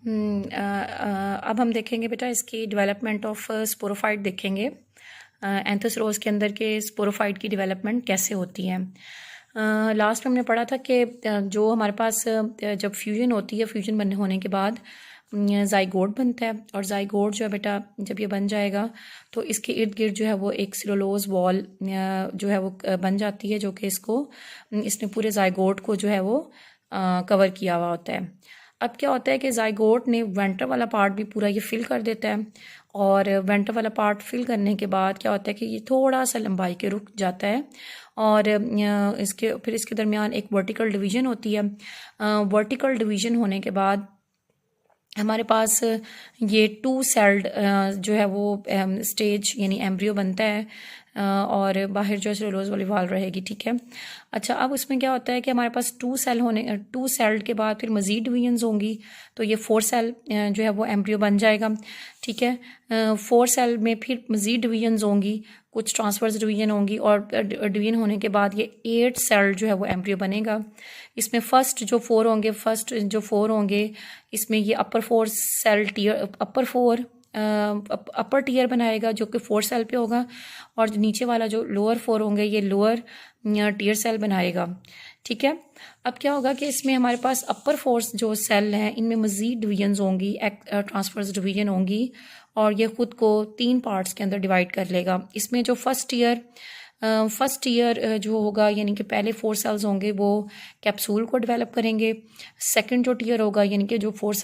अब हम देखेंगे बेटा इसकी डेवलपमेंट ऑफ स्पोरोफाइट देखेंगे। एंथस रोज के अंदर के स्पोरोफाइट की डेवलपमेंट कैसे होती है। लास्ट में हमने पढ़ा था कि जो हमारे पास जब फ्यूजन होती है, फ्यूजन बनने होने के बाद जाइगोट बनता है, और जाइगोट जो है बेटा जब ये बन जाएगा तो इसके इर्द गिर्द जो है वो एक सेलुलोज वॉल जो है वो बन जाती है, जो कि इसने पूरे जाइगोट को जो है वो कवर किया हुआ होता है। अब क्या होता है कि जाइगोट ने वेंटर वाला पार्ट भी पूरा ये फिल कर देता है, और वेंटर वाला पार्ट फिल करने के बाद क्या होता है कि ये थोड़ा सा लंबाई के रुक जाता है, और इसके दरमियान एक वर्टिकल डिवीजन होती है। वर्टिकल डिवीजन होने के बाद हमारे पास ये 2 सेल्ड जो है वो स्टेज यानी एम्ब्रियो बनता है, और बाहर जो है सेलुलोज वाली वॉल रहेगी। ठीक है। अच्छा, अब उसमें क्या होता है कि हमारे पास 2 सेल्ड के बाद फिर मज़ीद डिवीजन्स होंगी, तो ये 4 सेल जो है वो एम्ब्रियो बन जाएगा। ठीक है। 4 सेल में फिर मज़ीद डिवीजन्स होंगी, कुछ ट्रांसवर्स डिवीजन होंगी, और डिवीजन होने के बाद ये 8 सेल जो है वो एम्ब्रियो बनेगा। इसमें फर्स्ट जो 4 होंगे इसमें ये अपर टीयर बनाएगा जो कि 4 सेल पे होगा, और नीचे वाला जो लोअर 4 होंगे ये लोअर टीयर सेल बनाएगा। ठीक है। अब क्या होगा कि इसमें हमारे पास अपर 4 जो सेल हैं इनमें मज़ीद डिवीजन्स होंगी, ट्रांसफर्स डिवीजन होंगी, और ये ख़ुद को 3 पार्ट्स के अंदर डिवाइड कर लेगा। इसमें जो फर्स्ट ईयर जो होगा यानी कि पहले 4 सेल्स होंगे वो कैप्सूल को डेवलप करेंगे। सेकंड जो टीयर होगा यानी कि जो 4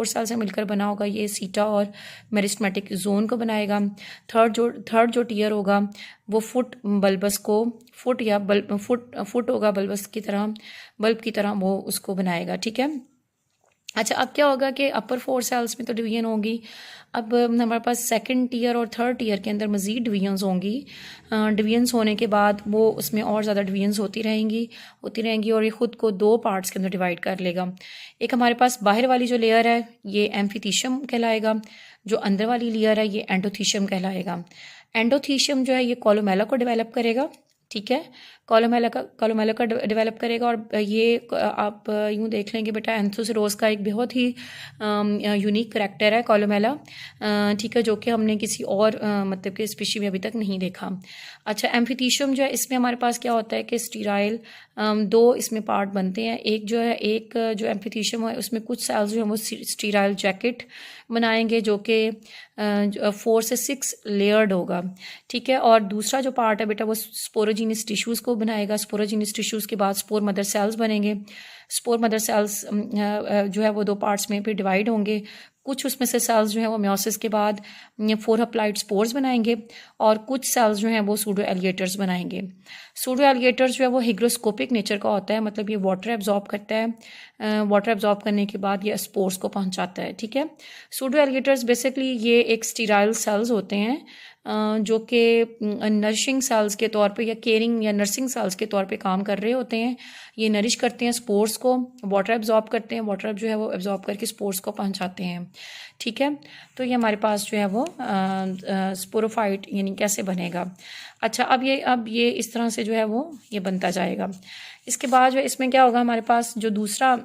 सेल से मिलकर बना होगा ये सीटा और मेरिस्टेमेटिक जोन को बनाएगा। थर्ड जो टीयर होगा वो फुट होगा बल्ब की तरह वो उसको बनाएगा। ठीक है। अच्छा, अब क्या होगा कि अपर 4 सेल्स में तो डिवीजन होगी, अब हमारे पास सेकंड टीयर और थर्ड टीयर के अंदर मज़ीद डिवीजन्स होंगी। डिवीजन्स होने के बाद वो उसमें और ज़्यादा डिवीजन्स होती रहेंगी, और ये ख़ुद को 2 पार्ट्स के अंदर डिवाइड कर लेगा। एक हमारे पास बाहर वाली जो लेयर है ये एम्फिथीशियम कहलाएगा, जो अंदर वाली लेयर है ये एंडोथीशियम कहलाएगा। एंडोथीशियम जो है ये कोलोमेला को डेवलप करेगा। ठीक है। कोलोमेला का डेवलप करेगा, और ये आप यूँ देख लेंगे बेटा एंथस रोज का एक बहुत ही यूनिक करैक्टर है कोलोमेला। ठीक है, जो कि हमने किसी और मतलब के स्पीशी में अभी तक नहीं देखा। अच्छा, एम्फिथीशियम जो है इसमें हमारे पास क्या होता है कि स्टीराइल 2 इसमें पार्ट बनते हैं। एक जो एम्फिथीशियम है उसमें कुछ सेल्स जो है वो स्टीराइल जैकेट बनाएंगे, जो कि 4 से 6 लेयर्ड होगा। ठीक है। और दूसरा जो पार्ट है बेटा वो स्पोरोजीनियस टिश्यूज़ को बनाएगा। स्पोरोजीनियस टिश्यूज़ के बाद स्पोर मदर सेल्स बनेंगे। स्पोर मदर सेल्स जो है वो 2 पार्ट्स में फिर डिवाइड होंगे। कुछ उसमें से सेल्स जो है वो म्योसिस के बाद 4 हप्लाइड स्पोर्स बनाएंगे, और कुछ सेल्स जो हैं वो सूडो एलिगेटर्स बनाएंगे। सूडो एलिगेटर्स जो है वो हिग्रोस्कोपिक नेचर का होता है, मतलब ये वाटर एब्जॉर्ब करता है। वाटर एब्जॉर्ब करने के बाद ये स्पोर्स को पहुंचाता है। ठीक है। सूडो एलिगेटर्स बेसिकली ये एक स्टीराइल सेल्स होते हैं, जो कि नरिशिंग सेल्स के तौर पे या केयरिंग या नर्सिंग सेल्स के तौर पे काम कर रहे होते हैं। ये नरिश करते हैं स्पोर्स को, वाटर एब्जॉर्ब करते हैं, वाटर जो है वो एब्जॉर्ब करके स्पोर्स को पहुंचाते हैं। ठीक है। तो ये हमारे पास जो है वो स्पोरोफाइट यानी कैसे बनेगा। अच्छा, अब ये इस तरह से जो है वो ये बनता जाएगा। इसके बाद जो इसमें क्या होगा हमारे पास जो दूसरा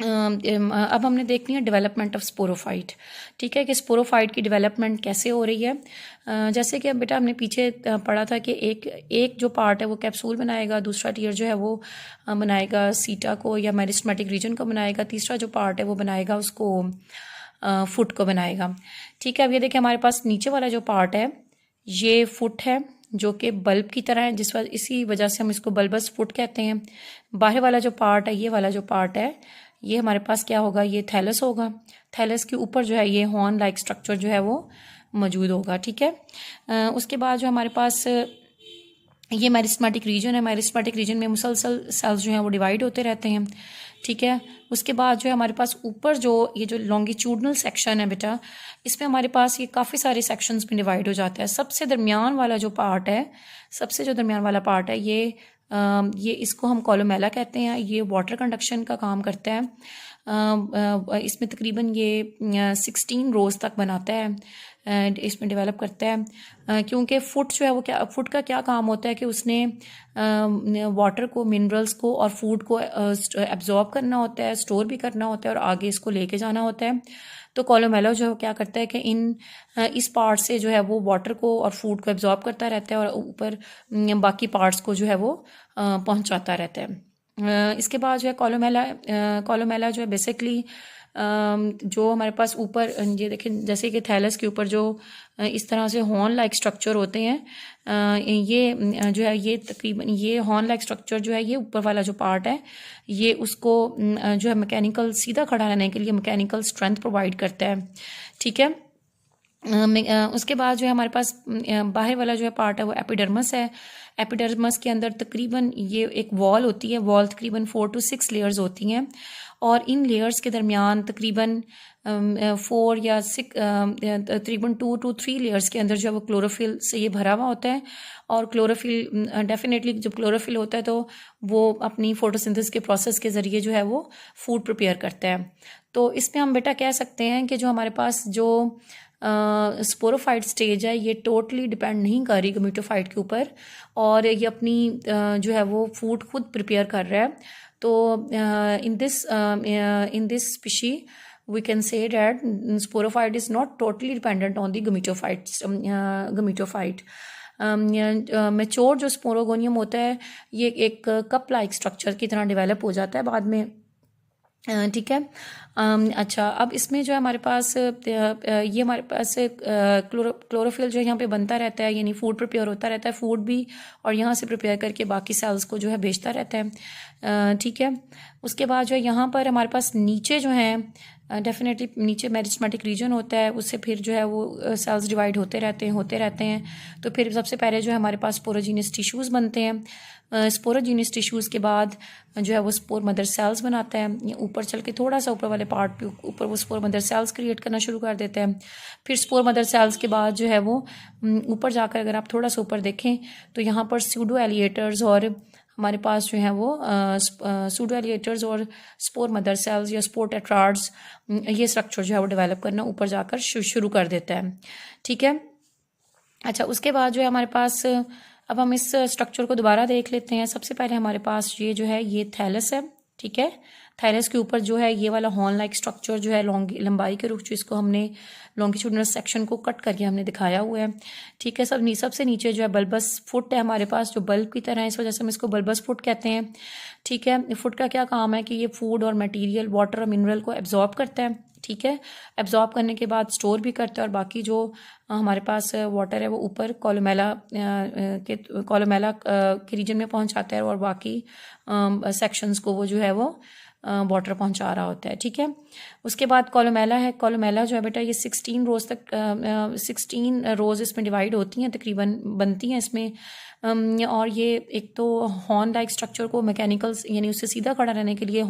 अब हमने देखनी है डेवलपमेंट ऑफ स्पोरोफाइट। ठीक है, कि स्पोरोफाइट की डेवलपमेंट कैसे हो रही है। जैसे कि अब बेटा हमने पीछे पढ़ा था कि एक जो पार्ट है वो कैप्सूल बनाएगा, दूसरा टीयर जो है वो बनाएगा सीटा को या मेरिस्टेमेटिक रीजन को बनाएगा, तीसरा जो पार्ट है वो बनाएगा उसको फुट को बनाएगा। ठीक है। अब ये देखिए हमारे पास नीचे वाला जो पार्ट है ये फुट है, जो कि बल्ब की तरह है, इसी वजह से हम इसको बल्बस फुट कहते हैं। बाहर वाला जो पार्ट है, ये वाला जो पार्ट है ये हमारे पास क्या होगा, ये थैलस होगा। थैलस के ऊपर जो है ये हॉर्न लाइक स्ट्रक्चर जो है वो मौजूद होगा। ठीक है। उसके बाद जो हमारे पास ये मेरिस्टेमेटिक रीजन है, मेरिस्टेमेटिक रीजन में मुसलसल सेल्स जो हैं वो डिवाइड होते रहते हैं। ठीक है। उसके बाद जो है हमारे पास ऊपर ये जो लॉन्गिट्यूडनल सेक्शन है बेटा, इसमें हमारे पास ये काफ़ी सारे सेक्शंस में डिवाइड हो जाता है। सबसे दरमियान वाला जो पार्ट है ये इसको हम कोलोमेला कहते हैं। ये वाटर कंडक्शन का काम करता है। इसमें तकरीबन ये 16 रोज़ तक बनाता है एंड इसमें डेवलप करता है। क्योंकि फुट जो है वो क्या, फुट का क्या काम होता है कि उसने वाटर को, मिनरल्स को और फूड को एब्जॉर्ब करना होता है, स्टोर भी करना होता है और आगे इसको लेके जाना होता है। तो कोलोमेला जो है क्या करता है कि इस पार्ट से जो है वो वाटर को और फूड को एब्जॉर्ब करता रहता है और ऊपर बाकी पार्ट्स को जो है वो पहुंचाता रहता है। इसके बाद जो है कोलोमेला जो है बेसिकली जो हमारे पास ऊपर ये देखें, जैसे कि थैलस के ऊपर जो इस तरह से हॉर्न लाइक स्ट्रक्चर होते हैं, ये जो है ये तकरीबन ये हॉर्न लाइक स्ट्रक्चर जो है ये ऊपर वाला जो पार्ट है ये उसको जो है मैकेनिकल सीधा खड़ा रहने के लिए मैकेनिकल स्ट्रेंथ प्रोवाइड करता है। ठीक है। उसके बाद जो है हमारे पास बाहर वाला जो है पार्ट है वो एपिडर्मस है। एपिडर्मस के अंदर तकरीबन ये एक वॉल होती है, वॉल तकरीबन 4 to 6 लेयर्स होती हैं और इन लेयर्स के दरमियान तकरीबन 4 या 6 तकरीबन 2 to 3 लेयर्स के अंदर जो है वो क्लोरोफिल से ये भरा हुआ होता है। और क्लोरोफिल डेफिनेटली जब क्लोरोफिल होता है तो वो अपनी फोटोसिंथेसिस के प्रोसेस के ज़रिए जो है वो फूड प्रिपेयर करता है। तो इसमें हम बेटा कह सकते हैं कि जो हमारे पास जो स्पोरोफाइट स्टेज है ये टोटली डिपेंड नहीं कर रही गमीटोफाइट के ऊपर और ये अपनी जो है वो फूड खुद प्रिपेयर कर रहा है। तो in this species we can say that sporophyte is not totally dependent on the gametophyte. Mature जो स्पोरोगोनियम होता है ये एक कप लाइक स्ट्रक्चर की तरह डेवलप हो जाता है बाद में। ठीक है। अच्छा, अब इसमें जो है हमारे पास ये हमारे पास क्लोरोफिल जो है यहाँ पे बनता रहता है, यानी फूड प्रिपेयर होता रहता है, फूड भी और यहाँ से प्रिपेयर करके बाकी सेल्स को जो है भेजता रहता है। ठीक है। उसके बाद जो है यहाँ पर हमारे पास नीचे जो है डेफिनेटली नीचे मेरिस्टेमेटिक रीजन होता है, उससे फिर जो है वो सेल्स डिवाइड होते रहते हैं। तो फिर सबसे पहले जो है हमारे पास स्पोरोजीनियस टिश्यूज़ बनते हैं। स्पोरोजीनियस टिश्यूज़ के बाद जो है वो स्पोर मदर सेल्स बनाता है। ऊपर चल के थोड़ा सा ऊपर वाले पार्ट पे ऊपर वो स्पोर मदर सेल्स क्रिएट करना शुरू कर देता है। फिर स्पोर मदर सेल्स के बाद जो है वो ऊपर जाकर अगर आप थोड़ा सा ऊपर देखें तो यहाँ पर सूडो एलिएटर्स और हमारे पास जो है वो सूडो एलिएटर्स और स्पोर मदर सेल्स या स्पोर टेट्राड्स ये स्ट्रक्चर जो है वो डेवलप करना ऊपर जाकर शुरू कर देता है। ठीक है। अच्छा, उसके बाद जो है हमारे पास अब हम इस स्ट्रक्चर को दोबारा देख लेते हैं। सबसे पहले हमारे पास ये जो है ये थैलस है। ठीक है। थायरस के ऊपर जो है ये वाला हॉर्न लाइक स्ट्रक्चर जो है लंबाई के रुख, जिसको हमने लॉन्गिट्यूडिनल सेक्शन को कट करके हमने दिखाया हुआ है। ठीक है। सबसे नीचे जो है बल्बस फुट है हमारे पास, जो बल्ब की तरह है, इस वजह से हम इसको बल्बस फुट कहते हैं। ठीक है। फुट का क्या काम है कि ये फूड और मटेरियल, वाटर और मिनरल को एब्जॉर्ब करता है। ठीक है। एब्जॉर्ब करने के बाद स्टोर भी करता है और बाकी जो हमारे पास वाटर है वो ऊपर कोलोमेला के रीजन में पहुंचाता है और बाकी सेक्शंस को वो जो है वो वाटर पहुंचा रहा होता है। ठीक है। उसके बाद कोलोमेला है। कोलोमेला जो है बेटा ये 16 रोज तक 16 रोज इसमें डिवाइड होती हैं, तकरीबन बनती हैं इसमें। और ये एक तो हॉर्न लाइक स्ट्रक्चर को मैकेनिकल यानी उससे सीधा खड़ा रहने के लिए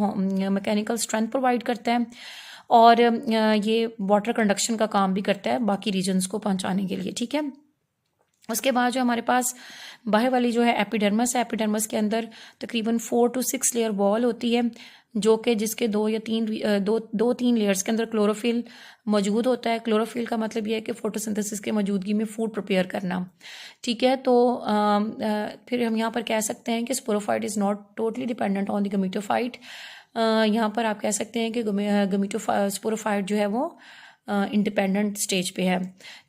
मैकेनिकल स्ट्रेंथ प्रोवाइड करता है और ये वाटर कंडक्शन का काम भी करता है बाकी रीजन्स को पहुंचाने के लिए। ठीक है। उसके बाद जो हमारे पास बाहर वाली जो है एपिडर्मस है। एपिडर्मस के अंदर तकरीबन 4 to 6 लेयर वॉल होती है, जो कि जिसके दो तीन लेयर्स के अंदर क्लोरोफिल मौजूद होता है। क्लोरोफिल का मतलब यह है कि फोटोसिंथेसिस के मौजूदगी में फूड प्रिपेयर करना। ठीक है। तो फिर हम यहाँ पर कह सकते हैं कि sporophyte is not totally dependent on the gametophyte. यहाँ पर आप कह सकते हैं कि स्पोरोफाइट जो है वो इंडिपेंडेंट स्टेज पे है।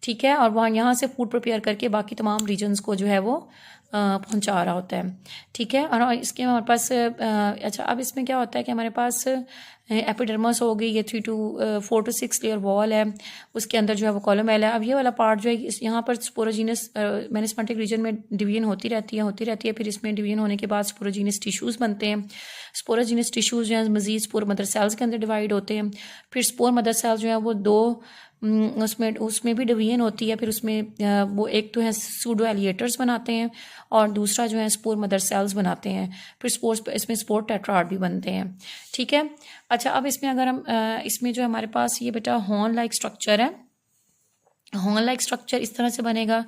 ठीक है। और वहाँ यहाँ से फूड प्रिपेयर करके बाकी तमाम रीजन्स को जो है वो पहुंचा रहा होता है। ठीक है। और इसके हमारे पास अच्छा, अब इसमें क्या होता है कि हमारे पास एपिडर्मस हो गई, ये 4 to 6 लेयर वॉल है, उसके अंदर जो है वो कोलोमेला है। अब ये वाला पार्ट जो है यहाँ पर स्पोरोजीनस मेरिस्टेमेटिक रीजन में डिवीजन होती रहती है। फिर इसमें डिवीजन होने के बाद स्पोरोजीनस टिश्यूज़ बनते हैं। स्पोरोजीनस टिश्यूज़ जो है मजीद स्पोर मदर सेल्स के अंदर डिवाइड होते हैं। फिर स्पोर मदर सेल्स जो है वो दो उसमें भी डिवीजन होती है। फिर उसमें वो एक तो है सूडो एलिएटर्स बनाते हैं और दूसरा जो है स्पोर मदर सेल्स बनाते हैं। फिर इसमें स्पोर टेट्राड भी बनते हैं। ठीक है। अच्छा, अब इसमें अगर हम इसमें जो हमारे पास ये बेटा हॉर्न लाइक स्ट्रक्चर है, हॉर्न लाइक स्ट्रक्चर इस तरह से बनेगा,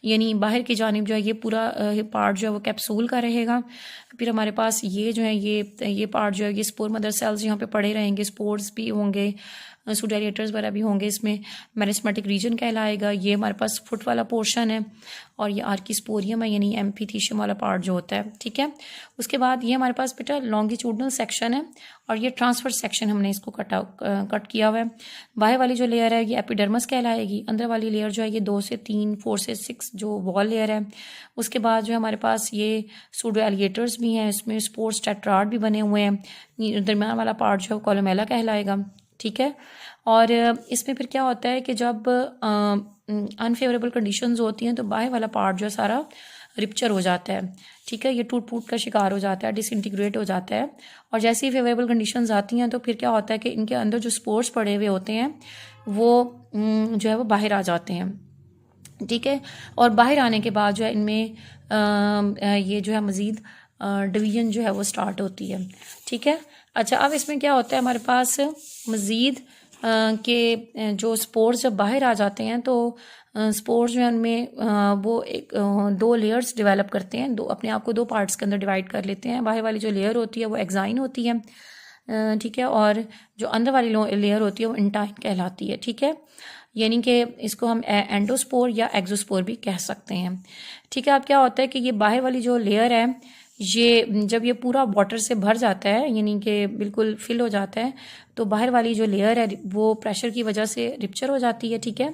यानी बाहर की जानिब जो है ये पूरा पार्ट जो है वो कैप्सूल का रहेगा। फिर हमारे पास ये जो है ये पार्ट जो है ये स्पोर मदर सेल्स यहाँ पे पड़े रहेंगे, स्पोर्स भी होंगे, सुडेरिएटर्स वगैरह भी होंगे, इसमें मेरिस्मेटिक रीजन कहलाएगा। ये हमारे पास फुट वाला पोर्शन है और ये आर्किस्पोरियम है, यानी एम्फीथीशियम वाला पार्ट जो होता है, ठीक है। उसके बाद ये हमारे पास बेटा लॉन्गिट्यूडनल सेक्शन है और ये ट्रांसफर सेक्शन हमने इसको कट किया हुआ है। बाहर वाली जो लेयर है ये एपिडर्मस कहलाएगी, अंदर वाली लेयर जो है ये 2 से 3 4 से 6 जो वॉल लेयर है। उसके बाद जो है हमारे पास ये सूडो एलिगेटर्स भी हैं, इसमें स्पोर्स टेट्राड भी बने हुए हैं। दरम्यान वाला पार्ट जो है कोलोमेला कहलाएगा, ठीक है। और इसमें फिर क्या होता है कि जब अनफेवरेबल कंडीशंस होती हैं तो बाहर वाला पार्ट जो है सारा रिप्चर हो जाता है, ठीक है, ये टूट फूट का शिकार हो जाता है, डिसइंटीग्रेट हो जाता है। और जैसे ही फेवरेबल कंडीशंस आती हैं तो फिर क्या होता है कि इनके अंदर जो स्पोर्स पड़े हुए होते हैं वो जो है वो बाहर आ जाते हैं, ठीक है। और बाहर आने के बाद जो है इनमें ये जो है मज़ीद डिवीजन जो है वो स्टार्ट होती है, ठीक है। अच्छा, अब इसमें क्या होता है हमारे पास मज़ीद के जो स्पोर्स जब बाहर आ जाते हैं तो स्पोर्स जो है उनमें वो एक 2 लेयर्स डेवलप करते हैं, अपने आप को 2 पार्ट्स के अंदर डिवाइड कर लेते हैं। बाहर वाली जो लेयर होती है वो एक्साइन होती है, ठीक है, और जो अंदर वाली लेयर होती है वो इंटाइन कहलाती है, ठीक है। यानी कि इसको हम एंडोस्पोर या एक्सोस्पोर भी कह सकते हैं, ठीक है। अब क्या होता है कि ये बाहर वाली जो लेयर है ये जब ये पूरा वाटर से भर जाता है, यानी कि बिल्कुल फिल हो जाता है, तो बाहर वाली जो लेयर है वो प्रेशर की वजह से रिप्चर हो जाती है, ठीक है।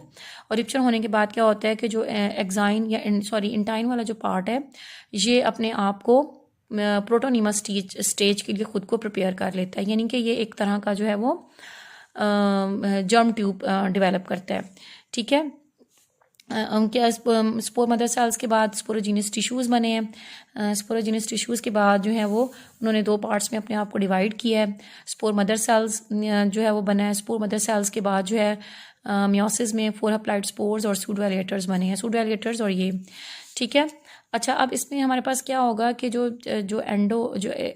और रिप्चर होने के बाद क्या होता है कि जो एक्साइन या इंटाइन वाला जो पार्ट है ये अपने आप को प्रोटोनिमस स्टेज के लिए खुद को प्रिपेयर कर लेता है, यानी कि ये एक तरह का जो है वो जर्म ट्यूब डेवलप करता है, ठीक है। क्या स्पोर मदर सेल्स के बाद स्पोरोजीनियस टिश्यूज़ बने हैं। स्पोरोजीनियस टिश्यूज़ के बाद जो है वो उन्होंने 2 पार्ट्स में अपने आप को डिवाइड किया है। स्पोर मदर सेल्स जो है वो बना है। स्पोर मदर सेल्स के बाद जो है मियोसिस में 4 हैप्लॉइड स्पोर्स और सूडो एलिगेटर्स बने हैं, सूडो एलिगेटर्स और ये, ठीक है। अच्छा, अब इसमें हमारे पास क्या होगा कि जो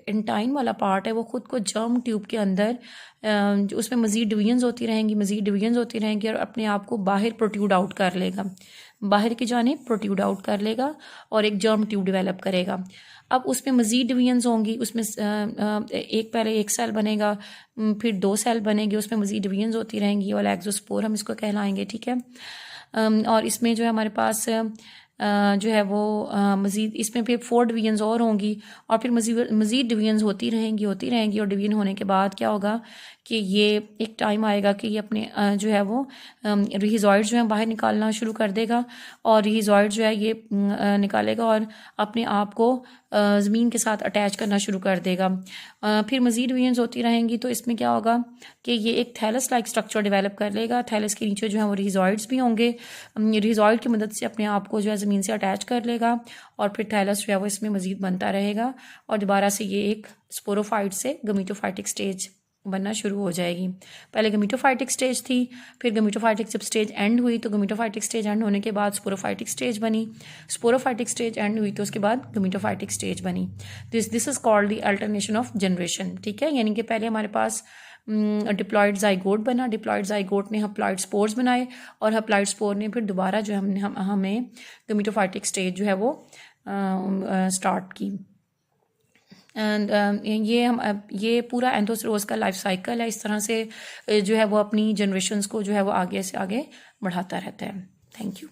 इंटाइन वाला पार्ट है वो खुद को जर्म ट्यूब के अंदर जो उसमें मज़ीद डिवीजन्स होती रहेंगी और अपने आप को बाहर प्रोट्यूड आउट कर लेगा, बाहर की जानिब प्रोट्यूड आउट कर लेगा और एक जर्म ट्यूब डेवलप करेगा। अब उसमें मज़ीद डिवीजन्स होंगी, उसमें पहले एक सेल बनेगा, फिर 2 सेल बनेंगे, उसमें मज़ीद डिवीजन्स होती रहेंगी, ये वाला एक्सोस्पोर हम इसको कहलाएंगे, ठीक है। और इसमें जो है हमारे पास जो है वो मज़ीद इसमें फिर 4 डिवीजन्स और होंगी और फिर मज़ीद डिवीजन्स होती रहेंगी और डिवीजन होने के बाद क्या होगा कि ये एक टाइम आएगा कि ये अपने जो है वो रिहिज़ॉइड जो है बाहर निकालना शुरू कर देगा और रिहिज़ॉइड जो है ये निकालेगा और अपने आप को ज़मीन के साथ अटैच करना शुरू कर देगा। फिर मज़ीद डिवीजन्स होती रहेंगी तो इसमें क्या होगा कि ये एक थैलस लाइक स्ट्रक्चर डेवलप कर लेगा। थैलस के नीचे जो है वो रिहिज़ॉइड्स भी होंगे, रिहिज़ॉइड की मदद से अपने आप को जो है ज़मीन से अटैच कर लेगा और फिर थैलस जो है वो इसमें मज़ीद बनता रहेगा और दोबारा से ये एक स्पोरोफाइट से गमीटोफाइटिक स्टेज बनना शुरू हो जाएगी। पहले गमीटोफाइटिक स्टेज थी, फिर गमीटोफाइटिक जब स्टेज एंड हुई तो गमीटोफाइटिक स्टेज एंड होने के बाद स्पोरोफाइटिक स्टेज बनी, स्पोरोफाइटिक स्टेज एंड हुई तो उसके बाद गमीटोफाइटिक स्टेज बनी। This is called the alternation of generation, ठीक है। यानी कि पहले हमारे पास डिप्लॉयड जाइगोट बना, डिप्लॉयड जाइगोट ने हैप्लॉइड स्पोर्स बनाए और हैप्लॉइड स्पोर ने फिर दोबारा जो हमें गमीटोफाइटिक स्टेज जो है वो स्टार्ट की। एंड ये पूरा एंथोसरोज का लाइफ साइकिल है, इस तरह से जो है वो अपनी जनरेशन्स को जो है वो आगे से आगे बढ़ाता रहता है। Thank you.